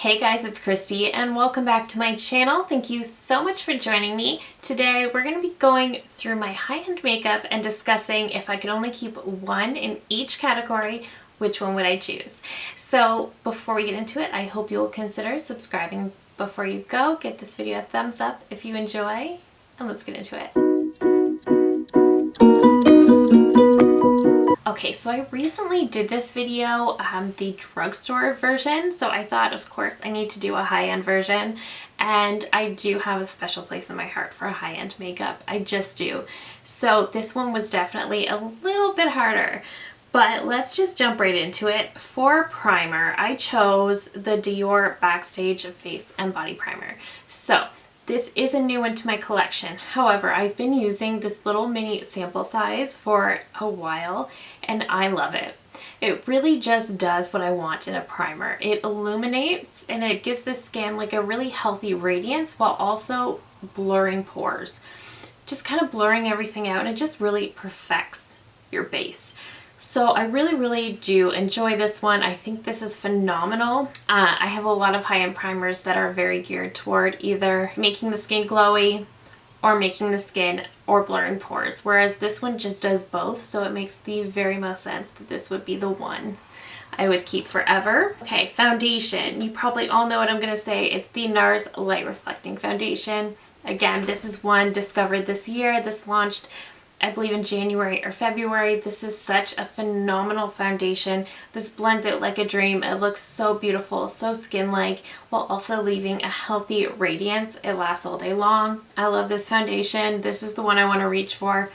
Hey guys, it's Christy and welcome back to my channel. Thank you so much for joining me. Today we're going to be going through my high-end makeup and discussing if I could only keep one in each category, which one would I choose? So before we get into it, I hope you'll consider subscribing before you go. Give this video a thumbs up if you enjoy, and let's get into it. Okay, so I recently did this video, the drugstore version, so I thought, of course, I need to do a high-end version, and I do have a special place in my heart for high-end makeup. I just do. So this one was definitely a little bit harder, but let's just jump right into it. For primer, I chose the Dior Backstage Face and Body Primer. So this is a new one to my collection. However, I've been using this little mini sample size for a while and I love it. It really just does what I want in a primer. It illuminates and it gives the skin like a really healthy radiance while also blurring pores. Just kind of blurring everything out, and it just really perfects your base. So I really do enjoy this one. I think this is phenomenal. I have a lot of high-end primers that are very geared toward either making the skin glowy or making the skin or blurring pores, whereas this one just does both, so it makes the very most sense that this would be the one I would keep forever. Okay, foundation. You probably all know what I'm going to say. It's the NARS Light Reflecting Foundation. Again, this is one discovered this year. This launched, I believe, in January or February. This is such a phenomenal foundation. This blends out like a dream. It looks so beautiful, so skin-like, while also leaving a healthy radiance. It lasts all day long. I love this foundation. This is the one I want to reach for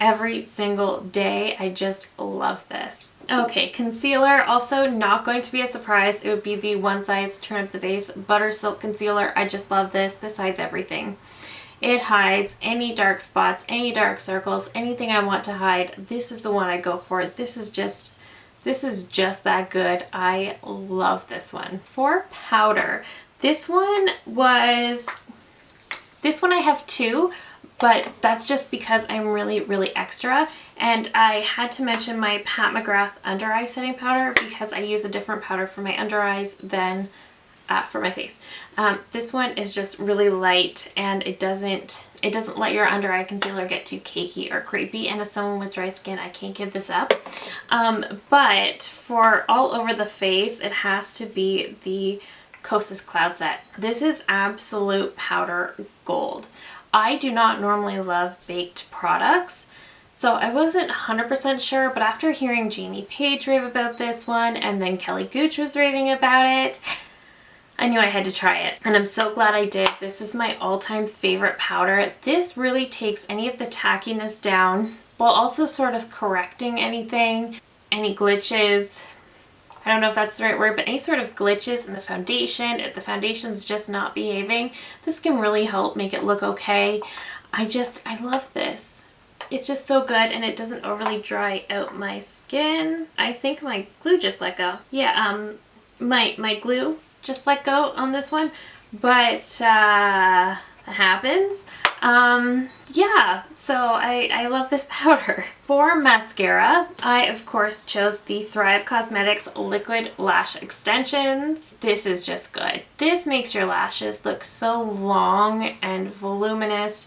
every single day. I just love this. Okay, concealer, also not going to be a surprise. It would be the One Size Turn Up the Base Butter Silk Concealer. I just love this. This hides everything. It hides any dark spots, any dark circles, anything I want to hide. This is the one I go for. This is just that good. I love this one. For powder, this one I have two, but that's just because I'm really extra, and I had to mention my Pat McGrath under eye setting powder because I use a different powder for my under eyes than for my face. This one is just really light, and it doesn't let your under eye concealer get too cakey or crepey, and as someone with dry skin, I can't give this up. But for all over the face, it has to be the Kosas Cloud Set. This is absolute powder gold. I do not normally love baked products, so I wasn't 100% sure, but after hearing Jamie Page rave about this one, and then Kelly Gooch was raving about it, I knew I had to try it, and I'm so glad I did. This is my all-time favorite powder. This really takes any of the tackiness down while also sort of correcting anything, any glitches. I don't know if that's the right word, but any sort of glitches in the foundation, if the foundation's just not behaving, this can really help make it look okay. I love this. It's just so good, and it doesn't overly dry out my skin. I think my glue just let go. Yeah, my glue just let go on this one, but that happens. Yeah, so I love this powder. For mascara, I of course chose the Thrive Cosmetics Liquid Lash Extensions. This is just good. This makes your lashes look so long and voluminous.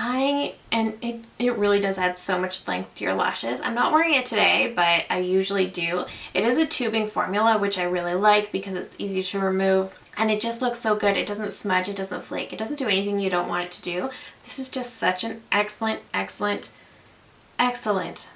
It really does add so much length to your lashes. I'm not wearing it today, but I usually do. It is a tubing formula, which I really like because it's easy to remove, and it just looks so good. It doesn't smudge, it doesn't flake, it doesn't do anything you don't want it to do. This is just such an excellent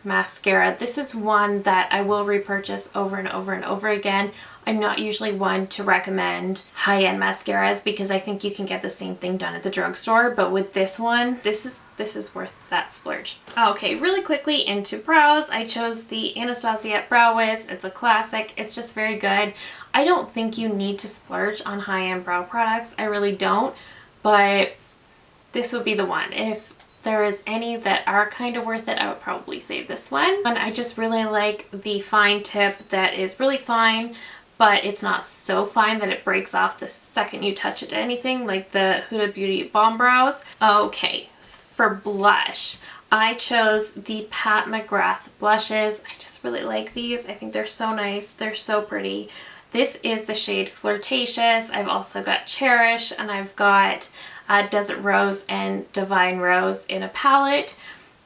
mascara. This is one that I will repurchase over and over again. I'm not usually one to recommend high-end mascaras because I think you can get the same thing done at the drugstore, but with this one, this is worth that splurge. Okay, really quickly into brows. I chose the Anastasia Brow Wiz. It's a classic. It's just very good. I don't think you need to splurge on high-end brow products. I really don't, but this would be the one. If there is any that are kind of worth it, I would probably say this one. And I just really like the fine tip that is really fine, but it's not so fine that it breaks off the second you touch it to anything, like the Huda Beauty Bomb Brows. Okay, for blush, I chose the Pat McGrath blushes. I just really like these. I think they're so nice. They're so pretty. This is the shade Flirtatious. I've also got Cherish, and I've got Desert Rose and Divine Rose in a palette.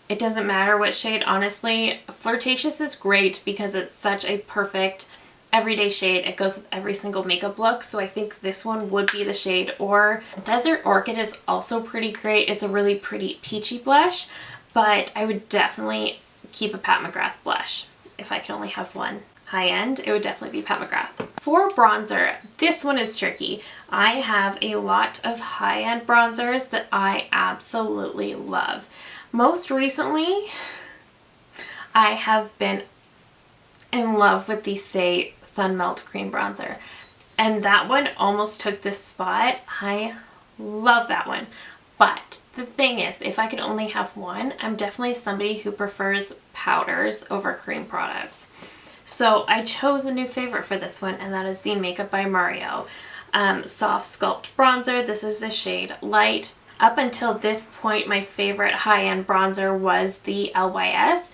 It doesn't matter what shade, honestly. Flirtatious is great because it's such a perfect everyday shade. It goes with every single makeup look, so I think this one would be the shade. Or Desert Orchid is also pretty great. It's a really pretty peachy blush, but I would definitely keep a Pat McGrath blush. If I could only have one high end, it would definitely be Pat McGrath. For bronzer, this one is tricky. I have a lot of high-end bronzers that I absolutely love. Most recently, I have been in love with the Say Sun Melt Cream Bronzer, and that one almost took this spot. I love that one, but the thing is, if I could only have one, I'm definitely somebody who prefers powders over cream products. So I chose a new favorite for this one, and that is the Makeup by Mario Soft Sculpt Bronzer. This is the shade Light. Up until this point, my favorite high-end bronzer was the LYS,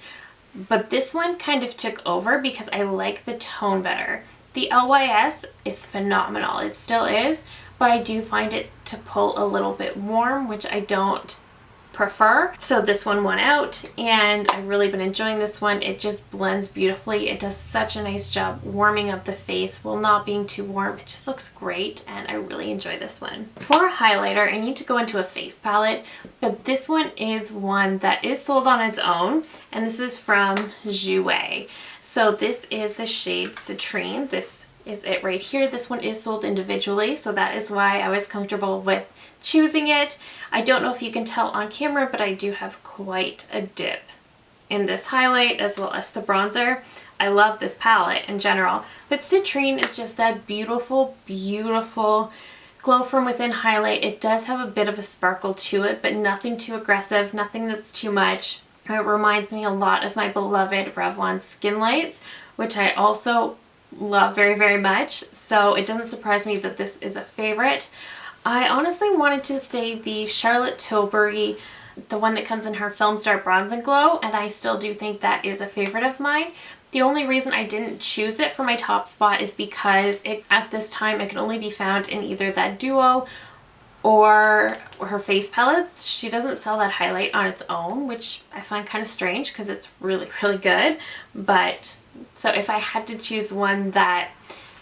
but this one kind of took over because I like the tone better. The LYS is phenomenal, it still is, but I do find it to pull a little bit warm, which I don't prefer. So this one won out, and I've really been enjoying this one. It just blends beautifully. It does such a nice job warming up the face while not being too warm. It just looks great, and I really enjoy this one. For a highlighter, I need to go into a face palette, but this one is one that is sold on its own, and this is from Jouer. So this is the shade Citrine. This is it right here. This one is sold individually, so that is why I was comfortable with choosing it. I don't know if you can tell on camera, but I do have quite a dip in this highlight as well as the bronzer. I love this palette in general, but Citrine is just that beautiful, beautiful glow from within highlight. It does have a bit of a sparkle to it, but nothing too aggressive, nothing that's too much. It reminds me a lot of my beloved Revlon Skin Lights, which I also love very, very much. So it doesn't surprise me that this is a favorite. I honestly wanted to say the Charlotte Tilbury, the one that comes in her Film Star Bronze and Glow, and I still do think that is a favorite of mine. The only reason I didn't choose it for my top spot is because at this time it could only be found in either that duo or her face palettes. She doesn't sell that highlight on its own, which I find kind of strange because it's really, really good. But so if I had to choose one that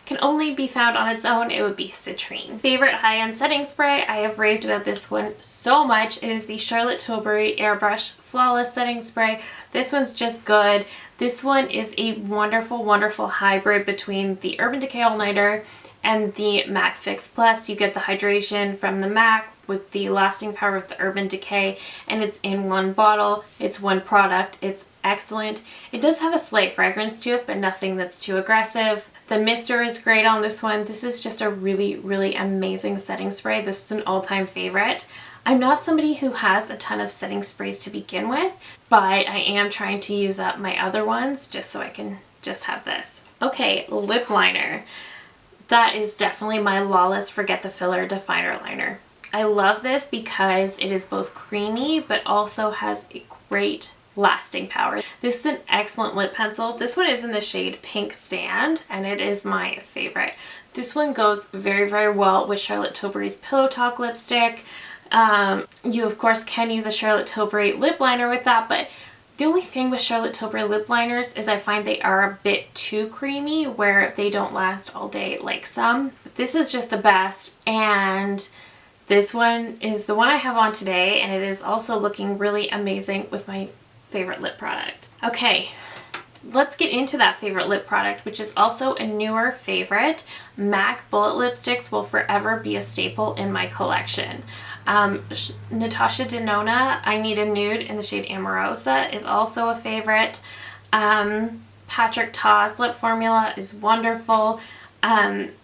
can only be found on its own, it would be Citrine. Favorite high-end setting spray, I have raved about this one so much. It is the Charlotte Tilbury Airbrush Flawless Setting Spray. This one's just good. This one is a wonderful, wonderful hybrid between the Urban Decay All Nighter and the MAC Fix Plus. You get the hydration from the MAC with the lasting power of the Urban Decay, and it's in one bottle. It's one product. It's excellent. It does have a slight fragrance to it, but nothing that's too aggressive. The mister is great on this one. This is just a really, really amazing setting spray. This is an all-time favorite. I'm not somebody who has a ton of setting sprays to begin with, but I am trying to use up my other ones just so I can just have this. Okay, lip liner. That is definitely my Lawless Forget the Filler Definer Liner. I love this because it is both creamy but also has a great lasting power. This is an excellent lip pencil. This one is in the shade Pink Sand, and it is my favorite. This one goes very, very well with Charlotte Tilbury's Pillow Talk lipstick. You of course can use a Charlotte Tilbury lip liner with that, but the only thing with Charlotte Tilbury lip liners is I find they are a bit too creamy where they don't last all day like some. But this is just the best, and this one is the one I have on today, and it is also looking really amazing with my favorite lip product. Okay, let's get into that favorite lip product, which is also a newer favorite. MAC Bullet Lipsticks will forever be a staple in my collection. Natasha Denona, I Need a Nude in the shade Amorosa is also a favorite. Patrick Ta's lip formula is wonderful.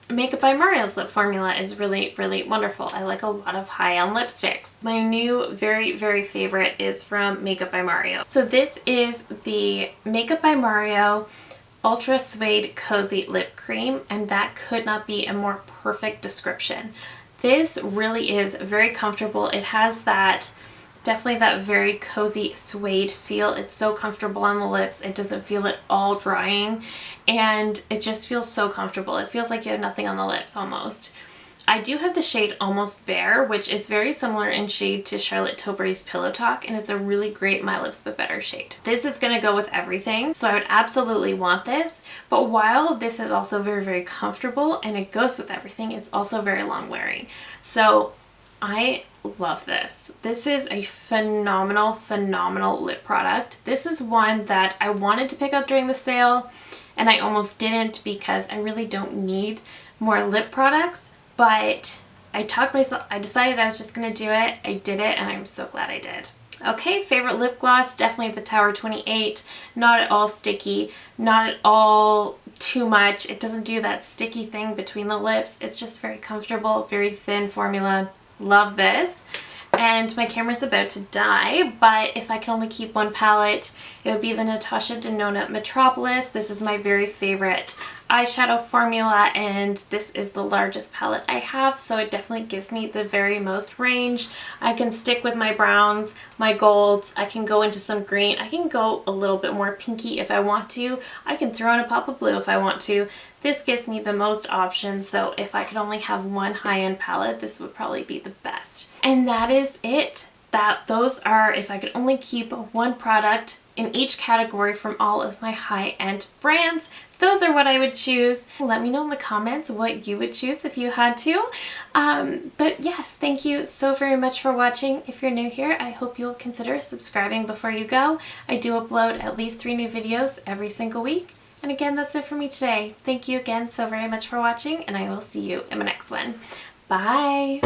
Makeup by Mario's lip formula is really, really wonderful. I like a lot of high-end lipsticks. My new very, very favorite is from Makeup by Mario. So this is the Makeup by Mario Ultra Suede Cozy Lip Cream, and that could not be a more perfect description. This really is very comfortable. It has that Definitely that very cozy suede feel. It's so comfortable on the lips. It doesn't feel at all drying, and it just feels so comfortable. It feels like you have nothing on the lips almost. I do have the shade Almost Bare, which is very similar in shade to Charlotte Tilbury's Pillow Talk, and it's a really great My Lips But Better shade. This is going to go with everything, so I would absolutely want this, but while this is also very, very comfortable and it goes with everything, it's also very long wearing. So I love this. This is a phenomenal, phenomenal lip product. This is one that I wanted to pick up during the sale, and I almost didn't because I really don't need more lip products. But I decided I was just going to do it. I did it, and I'm so glad I did. Okay, favorite lip gloss, definitely the Tower 28. Not at all sticky, not at all too much. It doesn't do that sticky thing between the lips. It's just very comfortable, very thin formula. Love this. And my camera's about to die, but if I can only keep one palette, it would be the Natasha Denona Metropolis. This is my very favorite eyeshadow formula, and this is the largest palette I have, so it definitely gives me the very most range. I can stick with my browns, my golds, I can go into some green, I can go a little bit more pinky if I want to, I can throw in a pop of blue if I want to. This gives me the most options, so if I could only have one high-end palette, this would probably be the best. And that is it. Those are, if I could only keep one product in each category from all of my high-end brands, those are what I would choose. Let me know in the comments what you would choose if you had to. But yes, thank you so very much for watching. If you're new here, I hope you'll consider subscribing before you go. I do upload at least 3 new videos every single week. And again, that's it for me today. Thank you again so very much for watching, and I will see you in my next one. Bye!